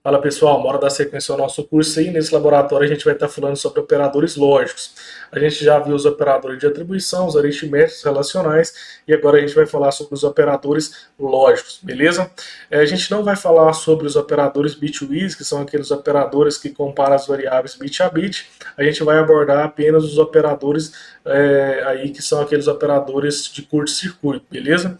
Fala pessoal, bora dar sequência ao nosso curso aí. Nesse laboratório a gente vai estar falando sobre operadores lógicos. A gente já viu os operadores de atribuição, os aritméticos, relacionais, e agora a gente vai falar sobre os operadores lógicos, beleza? A gente não vai falar sobre os operadores bitwise, que são aqueles operadores que comparam as variáveis bit a bit. A gente vai abordar apenas os operadores aí que são aqueles operadores de curto-circuito, beleza?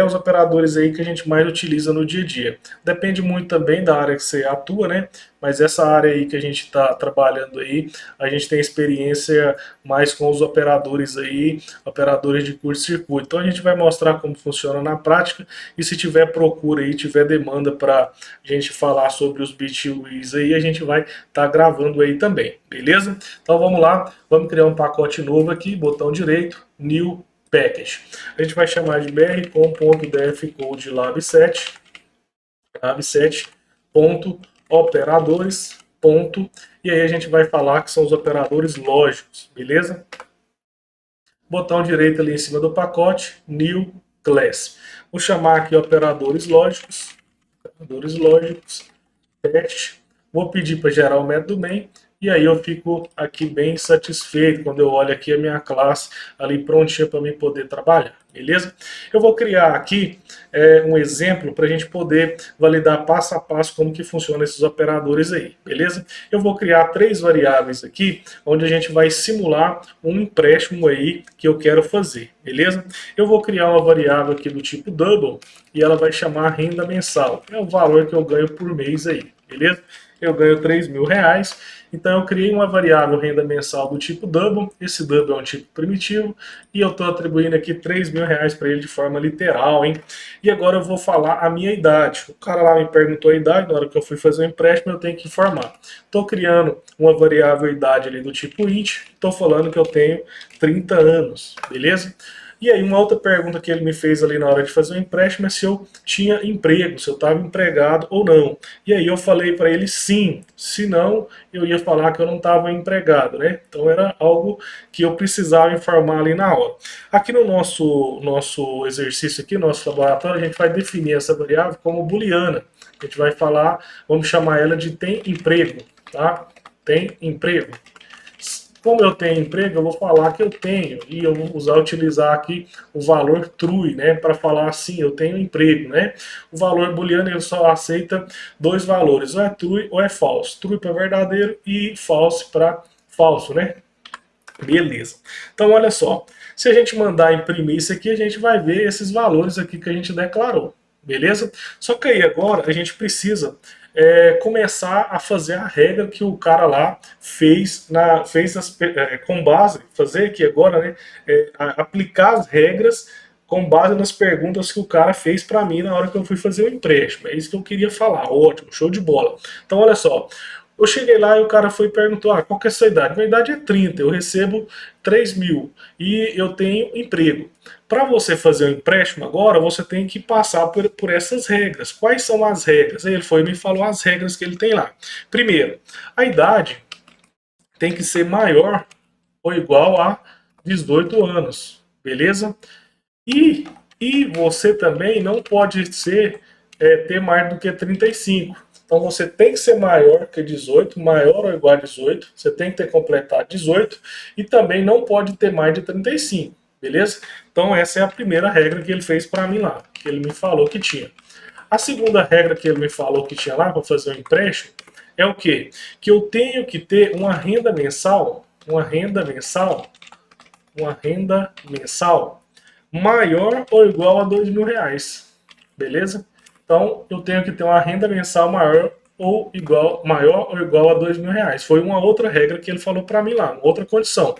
Os operadores aí que a gente mais utiliza no dia a dia. Depende muito também da área que você atua, né? Mas essa área aí que a gente está trabalhando aí, a gente tem experiência mais com os operadores aí, operadores de curto-circuito. Então a gente vai mostrar como funciona na prática e se tiver procura aí, tiver demanda para a gente falar sobre os bitwise aí, a gente vai estar gravando aí também, beleza? Então vamos lá, vamos criar um pacote novo aqui, botão direito, New Package. A gente vai chamar de br.com.dfcode lab7, operadores, e aí a gente vai falar que são os operadores lógicos, beleza? Botão direito ali em cima do pacote, New Class. Vou chamar aqui operadores lógicos, teste. Vou pedir para gerar o método main, e aí eu fico aqui bem satisfeito quando eu olho aqui a minha classe ali prontinha para mim poder trabalhar, beleza? Eu vou criar aqui um exemplo para a gente poder validar passo a passo como que funcionam esses operadores aí, beleza? Eu vou criar 3 variáveis aqui, onde a gente vai simular um empréstimo aí que eu quero fazer, beleza? Eu vou criar uma variável aqui do tipo double, e ela vai chamar renda mensal, é o valor que eu ganho por mês aí, beleza? Eu ganho R$3.000, então eu criei uma variável renda mensal do tipo double, esse double é um tipo primitivo, e eu estou atribuindo aqui R$3.000 para ele de forma literal, hein? E agora eu vou falar a minha idade. O cara lá me perguntou a idade, na hora que eu fui fazer o empréstimo eu tenho que informar. Estou criando uma variável idade ali do tipo int, estou falando que eu tenho 30 anos, beleza? E aí uma outra pergunta que ele me fez ali na hora de fazer o empréstimo é se eu tinha emprego, se eu estava empregado ou não. E aí eu falei para ele sim, se não eu ia falar que eu não estava empregado, né? Então era algo que eu precisava informar ali na hora. Aqui no nosso exercício aqui, nosso laboratório, a gente vai definir essa variável como booleana. A gente vai falar, vamos chamar ela de tem emprego, tá? Tem emprego. Como eu tenho emprego, eu vou falar que eu tenho, e eu vou utilizar aqui o valor true, né, para falar assim, eu tenho emprego, né? O valor booleano ele só aceita 2 valores, ou é true ou é false. True para verdadeiro e false para falso, né? Beleza. Então olha só, se a gente mandar imprimir isso aqui, a gente vai ver esses valores aqui que a gente declarou, beleza? Só que aí agora a gente precisa começar a fazer a regra que o cara lá fez, com base, fazer aqui agora, né, aplicar as regras com base nas perguntas que o cara fez para mim na hora que eu fui fazer o empréstimo. É isso que eu queria falar. Ótimo, show de bola. Então olha só, eu cheguei lá e o cara foi e perguntou, qual que é a sua idade? Minha idade é 30, eu recebo 3.000 e eu tenho emprego. Para você fazer o empréstimo agora, você tem que passar por essas regras. Quais são as regras? Aí ele foi e me falou as regras que ele tem lá. Primeiro, a idade tem que ser maior ou igual a 18 anos, beleza? E você também não pode ter mais do que 35. Então você tem que ser maior que 18, maior ou igual a 18, você tem que ter completado 18 e também não pode ter mais de 35, beleza? Então essa é a primeira regra que ele fez para mim lá, que ele me falou que tinha. A segunda regra que ele me falou que tinha lá para fazer um empréstimo é o quê? Que eu tenho que ter uma renda mensal maior ou igual a R$2.000, beleza? Então eu tenho que ter uma renda mensal maior ou igual a R$2.000. Foi uma outra regra que ele falou para mim lá, outra condição.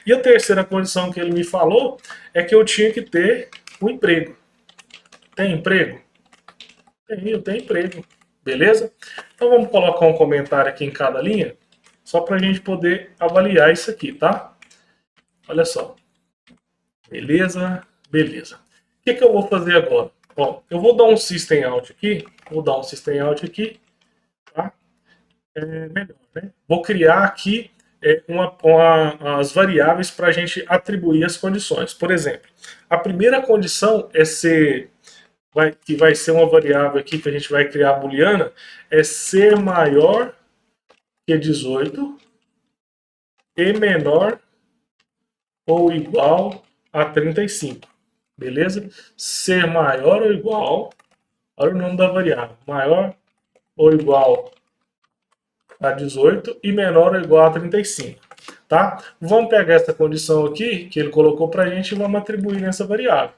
E a terceira condição que ele me falou é que eu tinha que ter um emprego. Tem emprego? Eu tenho emprego, beleza? Então vamos colocar um comentário aqui em cada linha, só para a gente poder avaliar isso aqui, tá? Olha só. Beleza, beleza. O que eu vou fazer agora? Bom, eu vou dar um system out aqui, tá? Melhor, né? Vou criar aqui as variáveis para a gente atribuir as condições. Por exemplo, a primeira condição é ser que vai ser uma variável aqui que a gente vai criar booleana, é ser maior que 18 e menor ou igual a 35. Beleza? Ser maior ou igual, olha o nome da variável, maior ou igual a 18 e menor ou igual a 35. Tá? Vamos pegar essa condição aqui que ele colocou para a gente e vamos atribuir nessa variável.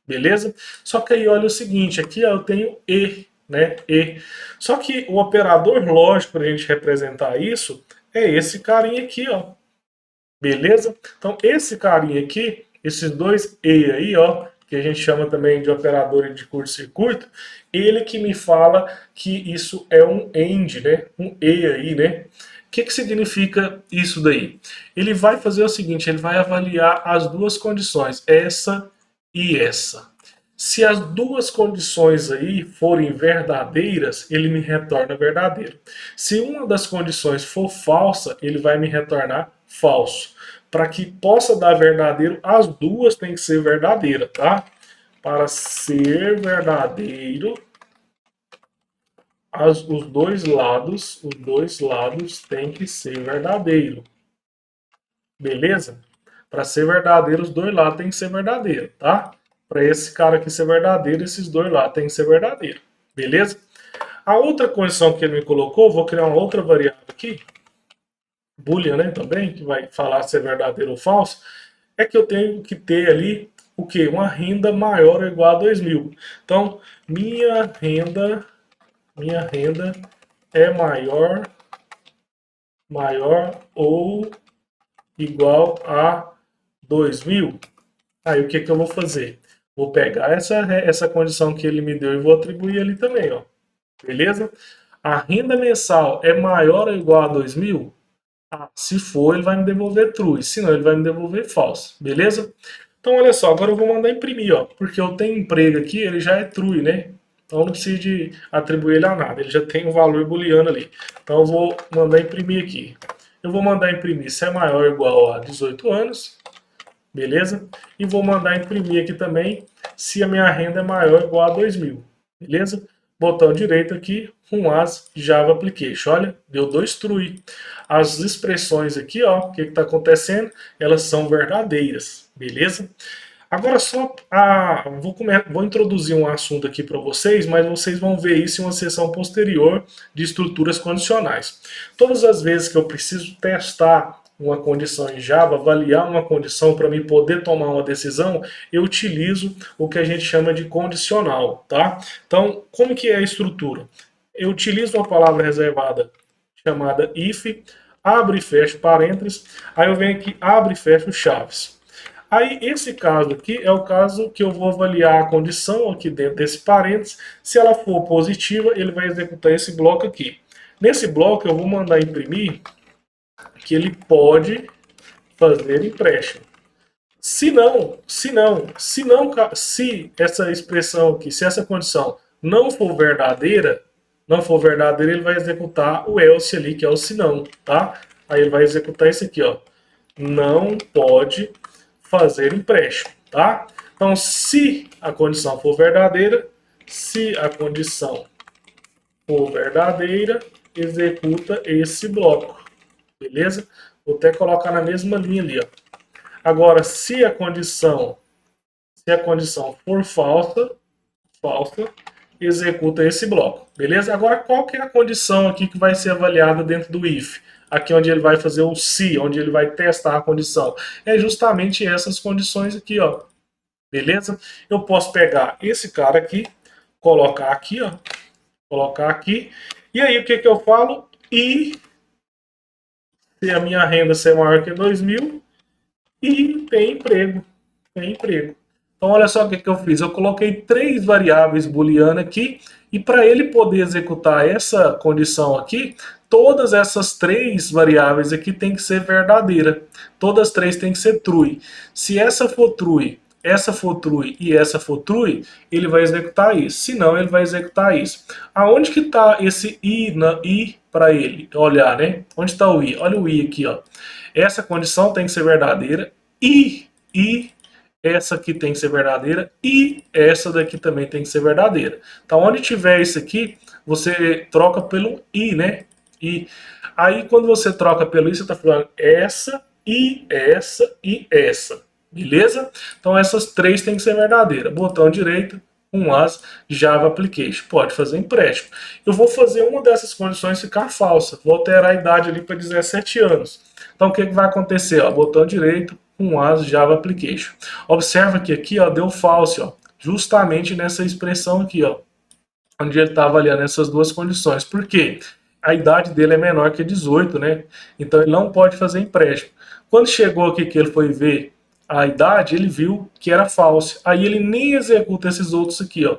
Beleza? Só que aí olha o seguinte, aqui ó, eu tenho e, né? E. Só que o operador lógico para a gente representar isso é esse carinha aqui, ó. Beleza? Então esse carinha aqui, esses dois e aí, ó, que a gente chama também de operador de curto-circuito, ele que me fala que isso é um AND, né? Um e aí, né? O que significa isso daí? Ele vai fazer o seguinte, ele vai avaliar as duas condições, essa e essa. Se as duas condições aí forem verdadeiras, ele me retorna verdadeiro. Se uma das condições for falsa, ele vai me retornar falso. Para que possa dar verdadeiro, as duas têm que ser verdadeiras, tá? Para ser verdadeiro, os dois lados têm que ser verdadeiro. Beleza? Para ser verdadeiro, os dois lados têm que ser verdadeiro, tá? Para esse cara aqui ser verdadeiro, esses dois lados têm que ser verdadeiro. Beleza? A outra condição que ele me colocou, vou criar uma outra variável aqui, boolean, né, também, que vai falar se é verdadeiro ou falso, é que eu tenho que ter ali o quê? Uma renda maior ou igual a 2.000. Então, minha renda é maior ou igual a 2.000. Aí o que eu vou fazer? Vou pegar essa condição que ele me deu e vou atribuir ali também, ó. Beleza? A renda mensal é maior ou igual a 2.000? Ah, se for, ele vai me devolver true, se não, ele vai me devolver false, beleza? Então, olha só, agora eu vou mandar imprimir, ó, porque eu tenho emprego aqui, ele já é true, né? Então, não preciso de atribuir ele a nada, ele já tem um valor booleano ali. Então, eu vou mandar imprimir aqui. Eu vou mandar imprimir se é maior ou igual a 18 anos, beleza? E vou mandar imprimir aqui também se a minha renda é maior ou igual a 2.000, beleza? Botão direito aqui, as Java Application. Olha, deu 2 true. As expressões aqui, ó, o que está acontecendo? Elas são verdadeiras, beleza? Agora só vou introduzir um assunto aqui para vocês, mas vocês vão ver isso em uma sessão posterior de estruturas condicionais. Todas as vezes que eu preciso testar uma condição em Java, avaliar uma condição para mim poder tomar uma decisão, eu utilizo o que a gente chama de condicional, tá? Então, como que é a estrutura? Eu utilizo uma palavra reservada chamada if, abre e fecha parênteses, aí eu venho aqui, abre e fecha chaves. Aí, esse caso aqui é o caso que eu vou avaliar a condição aqui dentro desse parênteses. Se ela for positiva, ele vai executar esse bloco aqui. Nesse bloco, eu vou mandar imprimir que ele pode fazer empréstimo. Se essa expressão aqui, se essa condição não for verdadeira, ele vai executar o else ali, que é o se não, tá? Aí ele vai executar esse aqui, ó. Não pode fazer empréstimo, tá? Então, se a condição for verdadeira, executa esse bloco. Beleza? Vou até colocar na mesma linha ali, ó. Agora, se a condição for falsa, executa esse bloco. Beleza? Agora, qual que é a condição aqui que vai ser avaliada dentro do if? Aqui onde ele vai fazer o se, onde ele vai testar a condição. É justamente essas condições aqui, ó. Beleza? Eu posso pegar esse cara aqui, colocar aqui, ó. Colocar aqui. E aí, o que eu falo? E se a minha renda ser maior que 2.000 e tem emprego. Então, olha só o que eu fiz. Eu coloquei 3 variáveis booleanas aqui e para ele poder executar essa condição aqui, todas essas 3 variáveis aqui tem que ser verdadeira. Todas as 3 tem que ser true. Se essa for true, essa for true e essa for true, ele vai executar isso. Se não, ele vai executar isso. Aonde que está esse i para ele olhar, né? Onde está o i? Olha o i aqui, ó. Essa condição tem que ser verdadeira e essa aqui tem que ser verdadeira e essa daqui também tem que ser verdadeira. Então, onde tiver isso aqui, você troca pelo i, né? E aí, quando você troca pelo i, você está falando essa e essa e essa. Beleza? Então, essas três tem que ser verdadeira. Botão direito, com as Java Application. Pode fazer empréstimo. Eu vou fazer uma dessas condições ficar falsa. Vou alterar a idade ali para 17 anos. Então, o que vai acontecer? Ó, botão direito, com as Java Application. Observa que aqui ó, deu false, ó, justamente nessa expressão aqui, ó, onde ele está avaliando essas duas condições. Por quê? A idade dele é menor que 18, né? Então ele não pode fazer empréstimo. Quando chegou aqui que ele foi ver a idade, ele viu que era falso. Aí ele nem executa esses outros aqui, ó.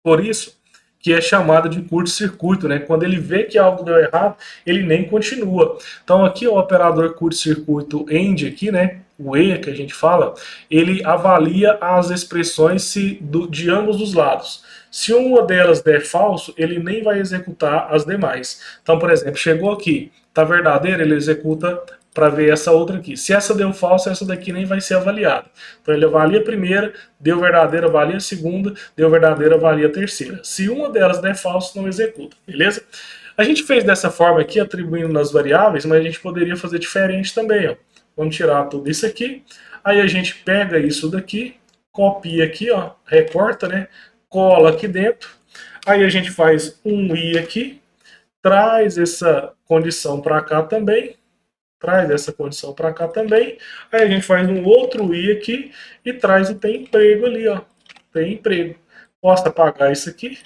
Por isso que é chamado de curto-circuito, né? Quando ele vê que algo deu errado, ele nem continua. Então aqui o operador curto-circuito end aqui, né? O E que a gente fala, ele avalia as expressões de ambos os lados. Se uma delas der falso, ele nem vai executar as demais. Então, por exemplo, chegou aqui, tá verdadeiro, ele executa para ver essa outra aqui. Se essa deu falso, essa daqui nem vai ser avaliada. Então ele avalia a primeira, deu verdadeira, avalia a segunda, deu verdadeira, avalia a terceira. Se uma delas der falso, não executa, beleza? A gente fez dessa forma aqui, atribuindo nas variáveis, mas a gente poderia fazer diferente também, ó. Vamos tirar tudo isso aqui, aí a gente pega isso daqui, copia aqui, ó, recorta, né? Cola aqui dentro, aí a gente faz um i aqui, traz essa condição para cá também, traz essa condição para cá também, aí a gente faz um outro i aqui e traz o tem emprego ali, ó, tem emprego. Posso apagar isso aqui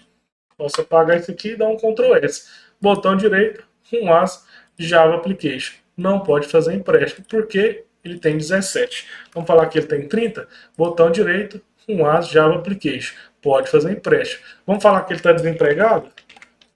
e dar um Ctrl S. Botão direito, com as Java Application. Não pode fazer empréstimo, porque ele tem 17. Vamos falar que ele tem 30? Botão direito, com as Java Application. Pode fazer empréstimo. Vamos falar que ele está desempregado?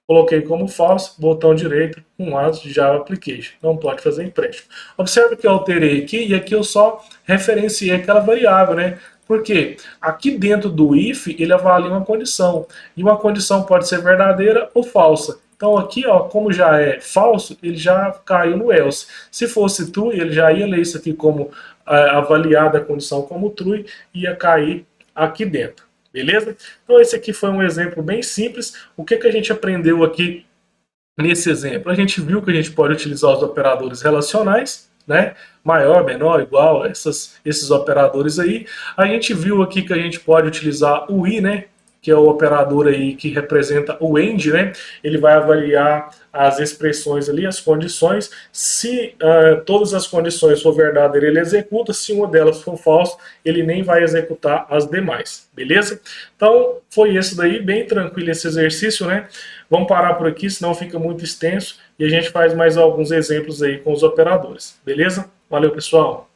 Coloquei como falso, botão direito, com as Java Application. Não pode fazer empréstimo. Observe que eu alterei aqui e aqui eu só referenciei aquela variável, né? Porque aqui dentro do if ele avalia uma condição. E uma condição pode ser verdadeira ou falsa. Então aqui, ó, como já é falso, ele já caiu no else. Se fosse true, ele já ia ler isso aqui como avaliada a condição como true e ia cair aqui dentro. Beleza? Então esse aqui foi um exemplo bem simples. O que a gente aprendeu aqui nesse exemplo? A gente viu que a gente pode utilizar os operadores relacionais, né? Maior, menor, igual, esses operadores aí. A gente viu aqui que a gente pode utilizar o i, né? Que é o operador aí que representa o end, né? Ele vai avaliar as expressões ali, as condições. Se todas as condições for verdadeira, ele executa. Se uma delas for falsa, ele nem vai executar as demais, beleza? Então, foi esse daí, bem tranquilo esse exercício, né? Vamos parar por aqui, senão fica muito extenso. E a gente faz mais alguns exemplos aí com os operadores, beleza? Valeu, pessoal!